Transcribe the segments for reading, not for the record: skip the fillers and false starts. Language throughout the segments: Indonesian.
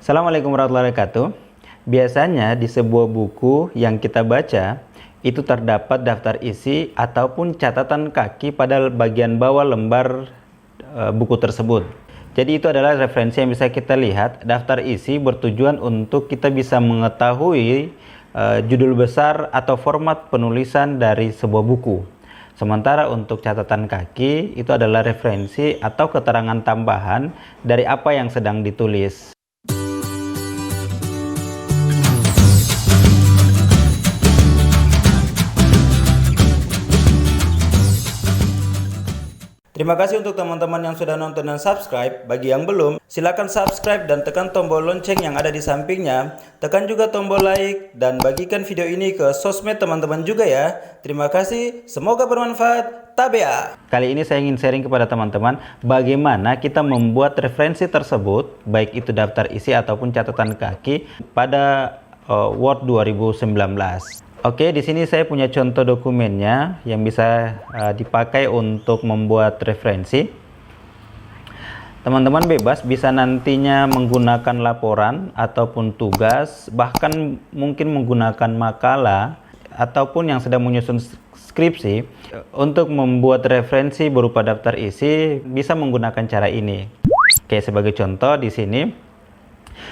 Assalamualaikum warahmatullahi wabarakatuh. Biasanya di sebuah buku yang kita baca itu terdapat daftar isi ataupun catatan kaki pada bagian bawah lembar buku tersebut. Jadi itu adalah referensi yang bisa kita lihat. Daftar isi bertujuan untuk kita bisa mengetahui judul besar atau format penulisan dari sebuah buku. Sementara untuk catatan kaki itu adalah referensi atau keterangan tambahan dari apa yang sedang ditulis. Terima kasih untuk teman-teman yang sudah nonton dan subscribe. Bagi yang belum, silakan subscribe dan tekan tombol lonceng yang ada di sampingnya. Tekan juga tombol like dan bagikan video ini ke sosmed teman-teman juga ya. Terima kasih, semoga bermanfaat. Tabea. Kali ini saya ingin sharing kepada teman-teman bagaimana kita membuat referensi tersebut, baik itu daftar isi ataupun catatan kaki pada Word 2019. Oke, di sini saya punya contoh dokumennya yang bisa dipakai untuk membuat referensi. Teman-teman bebas bisa nantinya menggunakan laporan ataupun tugas, bahkan mungkin menggunakan makalah ataupun yang sedang menyusun skripsi untuk membuat referensi berupa daftar isi bisa menggunakan cara ini. Oke, sebagai contoh di sini,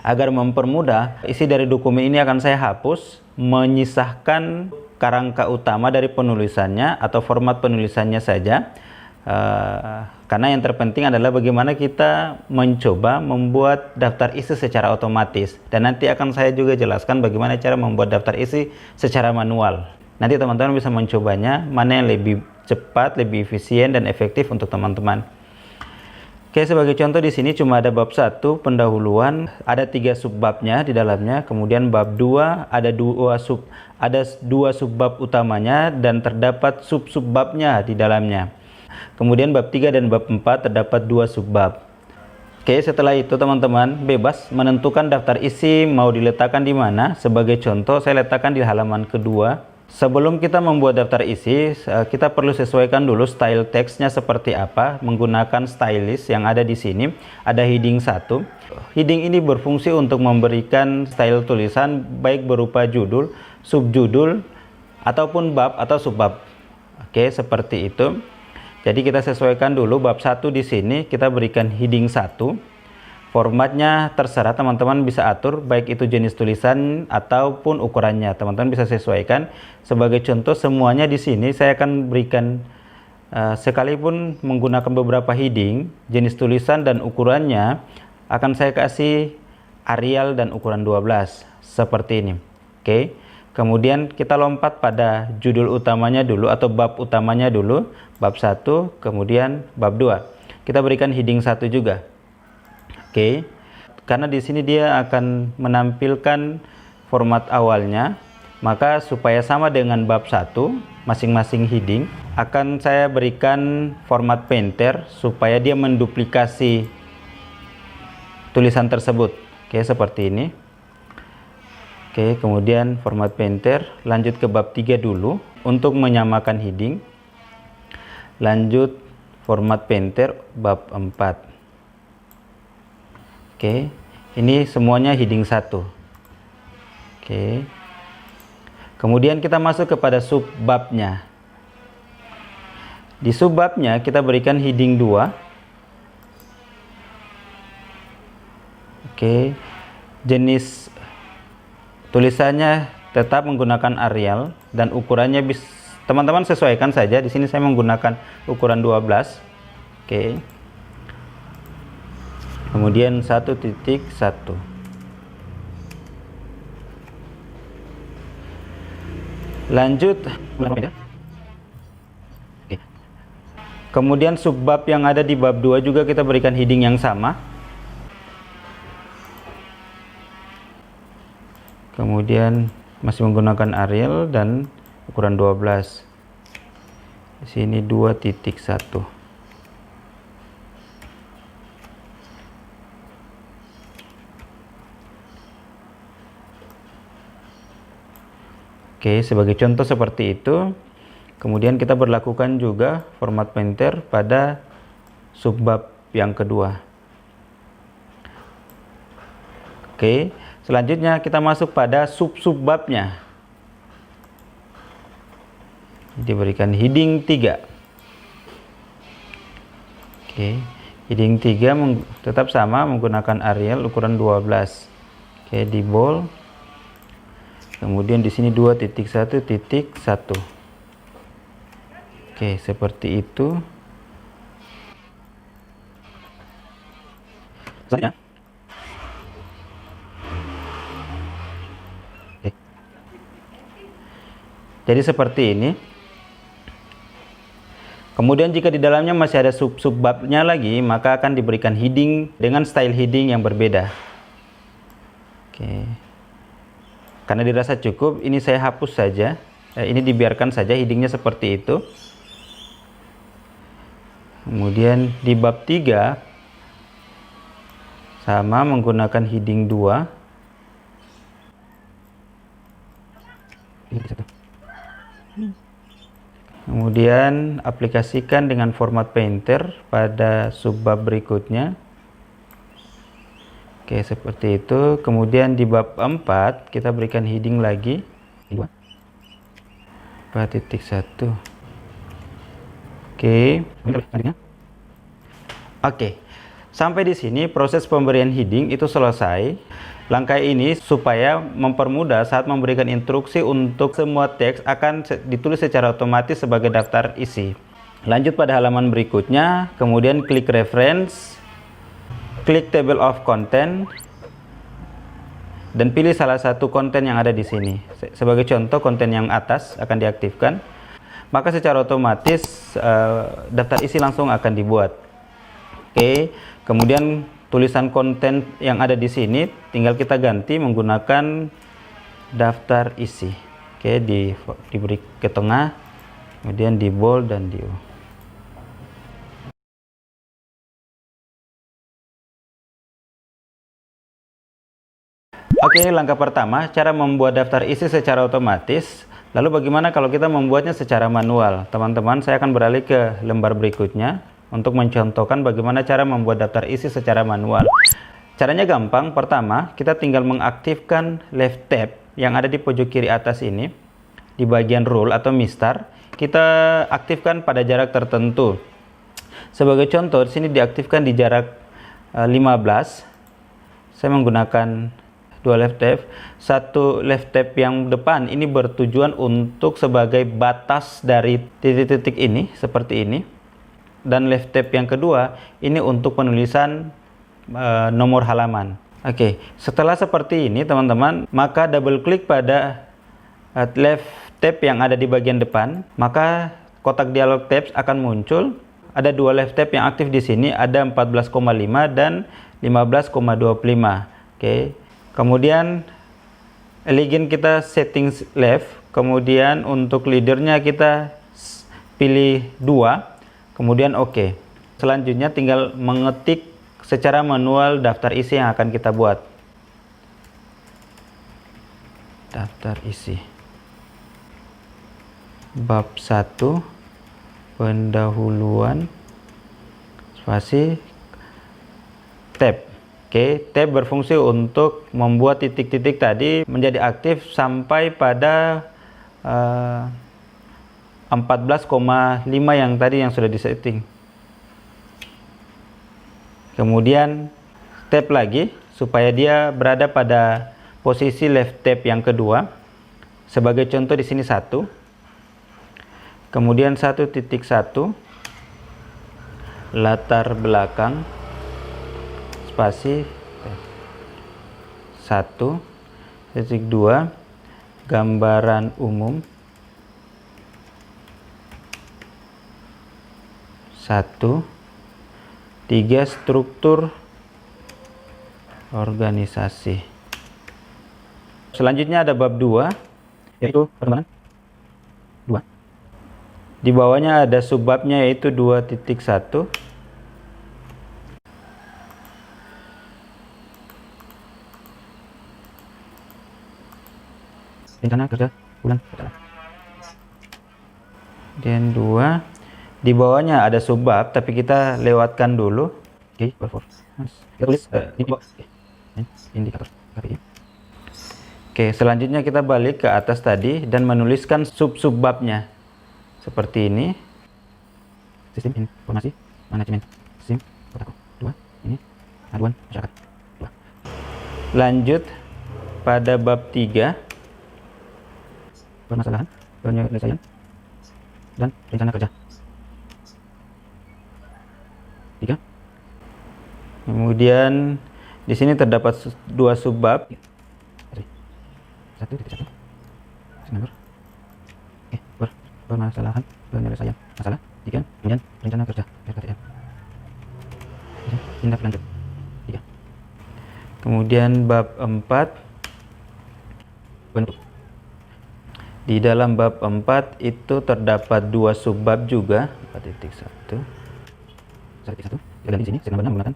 agar mempermudah, isi dari dokumen ini akan saya hapus, menyisahkan kerangka utama dari penulisannya atau format penulisannya saja, karena yang terpenting adalah bagaimana kita mencoba membuat daftar isi secara otomatis, dan nanti akan saya juga jelaskan bagaimana cara membuat daftar isi secara manual. Nanti teman-teman bisa mencobanya mana yang lebih cepat, lebih efisien dan efektif untuk teman-teman. Oke, sebagai contoh di sini cuma ada bab 1 pendahuluan, ada 3 subbabnya di dalamnya, kemudian bab 2 ada dua subbab utamanya dan terdapat sub-subbabnya di dalamnya. Kemudian bab 3 dan bab 4 terdapat 2 subbab. Oke, setelah itu teman-teman bebas menentukan daftar isi mau diletakkan di mana. Sebagai contoh saya letakkan di halaman kedua. Sebelum kita membuat daftar isi, kita perlu sesuaikan dulu style teksnya seperti apa menggunakan stylist yang ada di sini. Ada heading 1. Heading ini berfungsi untuk memberikan style tulisan baik berupa judul, subjudul, ataupun bab atau subbab. Oke, seperti itu. Jadi kita sesuaikan dulu bab 1 di sini, kita berikan heading 1. Formatnya terserah teman-teman bisa atur, baik itu jenis tulisan ataupun ukurannya. Teman-teman bisa sesuaikan. Sebagai contoh, semuanya di sini saya akan berikan sekalipun menggunakan beberapa heading, jenis tulisan dan ukurannya akan saya kasih Arial dan ukuran 12 seperti ini. Oke. Kemudian kita lompat pada judul utamanya dulu atau bab utamanya dulu, bab 1, kemudian bab 2. Kita berikan heading 1 juga. Oke, karena di sini dia akan menampilkan format awalnya, maka supaya sama dengan bab 1, masing-masing heading akan saya berikan format painter supaya dia menduplikasi tulisan tersebut. Oke, seperti ini. Oke, kemudian format painter, lanjut ke bab 3 dulu untuk menyamakan heading. Lanjut format painter bab 4. Oke, ini semuanya heading 1. Oke. Kemudian kita masuk kepada subbabnya. Di subbabnya kita berikan heading 2. Oke. Jenis tulisannya tetap menggunakan Arial dan ukurannya teman-teman sesuaikan saja. Di sini saya menggunakan ukuran 12. Oke. Kemudian 1.1. Lanjut. Kemudian subbab yang ada di bab 2 juga kita berikan heading yang sama. Kemudian masih menggunakan Arial dan ukuran 12. Di sini 2.1. Oke, sebagai contoh seperti itu. Kemudian kita berlakukan juga format painter pada subbab yang kedua. Oke, selanjutnya kita masuk pada sub-sub babnya. Diberikan heading 3. Oke, heading 3 tetap sama menggunakan Arial ukuran 12. Oke, di bold. Kemudian di sini 2.1.1. Oke, seperti itu. Selanjutnya. Oke. Jadi seperti ini. Kemudian jika di dalamnya masih ada sub-sub babnya lagi, maka akan diberikan heading dengan style heading yang berbeda. Oke. Karena dirasa cukup, ini saya hapus saja. Ini dibiarkan saja headingnya seperti itu. Kemudian di bab 3 sama menggunakan heading 2. Kemudian aplikasikan dengan format Painter pada subbab berikutnya. Oke, seperti itu. Kemudian di bab 4 kita berikan heading lagi 4.1. Oke. Oke. Sampai di sini proses pemberian heading itu selesai. Langkah ini supaya mempermudah saat memberikan instruksi untuk semua teks akan ditulis secara otomatis sebagai daftar isi. Lanjut pada halaman berikutnya, kemudian klik reference, klik table of content, dan pilih salah satu konten yang ada di sini. Sebagai contoh, konten yang atas akan diaktifkan. Maka secara otomatis daftar isi langsung akan dibuat. Oke, kemudian tulisan konten yang ada di sini tinggal kita ganti menggunakan daftar isi. Oke, diberi ke tengah, kemudian di bold dan di U. Oke, langkah pertama, cara membuat daftar isi secara otomatis. Lalu bagaimana kalau kita membuatnya secara manual? Teman-teman, saya akan beralih ke lembar berikutnya untuk mencontohkan bagaimana cara membuat daftar isi secara manual. Caranya gampang. Pertama, kita tinggal mengaktifkan left tab yang ada di pojok kiri atas ini. Di bagian rule atau mistar, kita aktifkan pada jarak tertentu. Sebagai contoh, di sini diaktifkan di jarak 15. Saya menggunakan dua left tab. Satu left tab yang depan ini bertujuan untuk sebagai batas dari titik-titik ini, seperti ini. Dan left tab yang kedua ini untuk penulisan nomor halaman. Oke, setelah seperti ini teman-teman, maka double klik pada left tab yang ada di bagian depan, maka kotak dialog tabs akan muncul. Ada dua left tab yang aktif di sini, ada 14,5 dan 15,25. Oke, kemudian elegant kita settings left, kemudian untuk leadernya kita pilih 2. Kemudian oke. Selanjutnya tinggal mengetik secara manual daftar isi yang akan kita buat. Daftar isi. Bab 1, pendahuluan, spasi, tab. Oke, tab berfungsi untuk membuat titik-titik tadi menjadi aktif sampai pada 14,5 yang tadi yang sudah disetting. Kemudian tab lagi supaya dia berada pada posisi left tab yang kedua. Sebagai contoh di sini 1. Kemudian 1.1 latar belakang spasi 1.2 gambaran umum 1. 3 struktur organisasi. Selanjutnya ada bab 2 yaitu perkembangan 2. Di bawahnya ada subbabnya yaitu 2.1. Rencana kerja bulan pertama. Dan 2. Di bawahnya ada subbab, tapi kita lewatkan dulu. Oke, performance. Kita tulis di bawah. Indikator. KPI. Oke, selanjutnya kita balik ke atas tadi dan menuliskan sub-sub babnya. Seperti ini. Sistem informasi manajemen SIM kotaku 2. Ini aduan masyarakat 2. Lanjut pada bab 3. Permasalahan, penyelesaian, dan rencana kerja. 3. Kemudian di sini terdapat 2 subbab. 1.1 nomor. Permasalahan, penyelesaian masalah. 3. Kemudian rencana kerja RKTM. Tindak lanjut 3. Kemudian bab 4 bentuk. Di dalam bab 4 itu terdapat 2 subbab juga. 4.1 1.1 di sini saya menggunakan.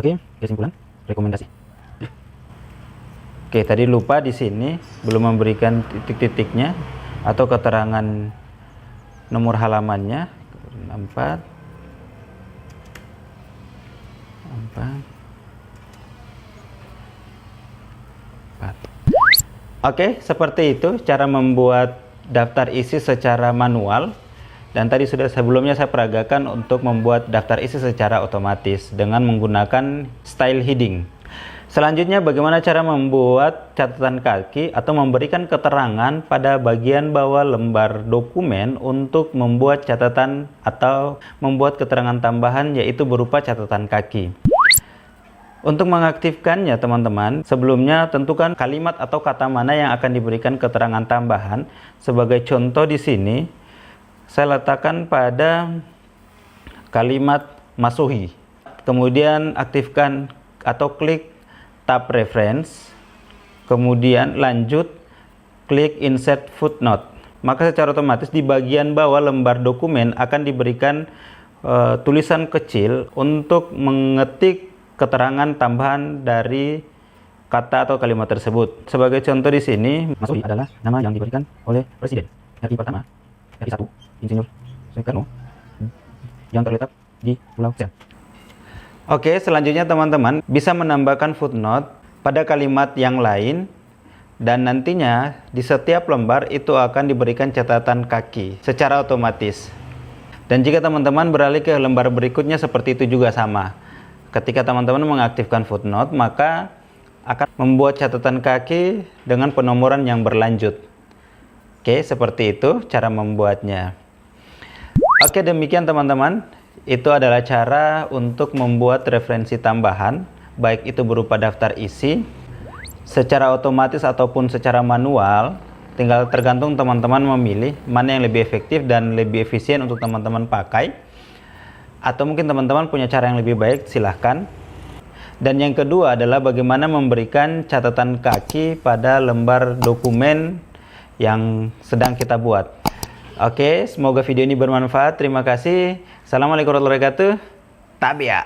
Oke, kesimpulan rekomendasi. Oke, tadi lupa di sini belum memberikan titik-titiknya atau keterangan nomor halamannya. 4. Oke, seperti itu cara membuat daftar isi secara manual. Dan tadi sudah sebelumnya saya peragakan untuk membuat daftar isi secara otomatis dengan menggunakan style heading. Selanjutnya bagaimana cara membuat catatan kaki atau memberikan keterangan pada bagian bawah lembar dokumen untuk membuat catatan atau membuat keterangan tambahan, yaitu berupa catatan kaki. Untuk mengaktifkannya teman-teman, sebelumnya tentukan kalimat atau kata mana yang akan diberikan keterangan tambahan. Sebagai contoh di sini saya letakkan pada kalimat Masuhi. Kemudian aktifkan atau klik tab reference, kemudian lanjut klik insert footnote. Maka secara otomatis di bagian bawah lembar dokumen akan diberikan tulisan kecil untuk mengetik keterangan tambahan dari kata atau kalimat tersebut. Sebagai contoh di sini, Masuhi adalah nama yang diberikan oleh Presiden RI pertama, RI 1, Insinyur Soekarno, yang terletak di Pulau Sen. Oke, selanjutnya teman-teman bisa menambahkan footnote pada kalimat yang lain dan nantinya di setiap lembar itu akan diberikan catatan kaki secara otomatis. Dan jika teman-teman beralih ke lembar berikutnya seperti itu juga sama. Ketika teman-teman mengaktifkan footnote, maka akan membuat catatan kaki dengan penomoran yang berlanjut. Oke, seperti itu cara membuatnya. Oke, demikian teman-teman. Itu adalah cara untuk membuat referensi tambahan, baik itu berupa daftar isi, secara otomatis ataupun secara manual. Tinggal tergantung teman-teman memilih mana yang lebih efektif dan lebih efisien untuk teman-teman pakai. Atau mungkin teman-teman punya cara yang lebih baik, silahkan. Dan yang kedua adalah bagaimana memberikan catatan kaki pada lembar dokumen yang sedang kita buat. Oke, semoga video ini bermanfaat. Terima kasih. Assalamualaikum warahmatullahi wabarakatuh. Tabia.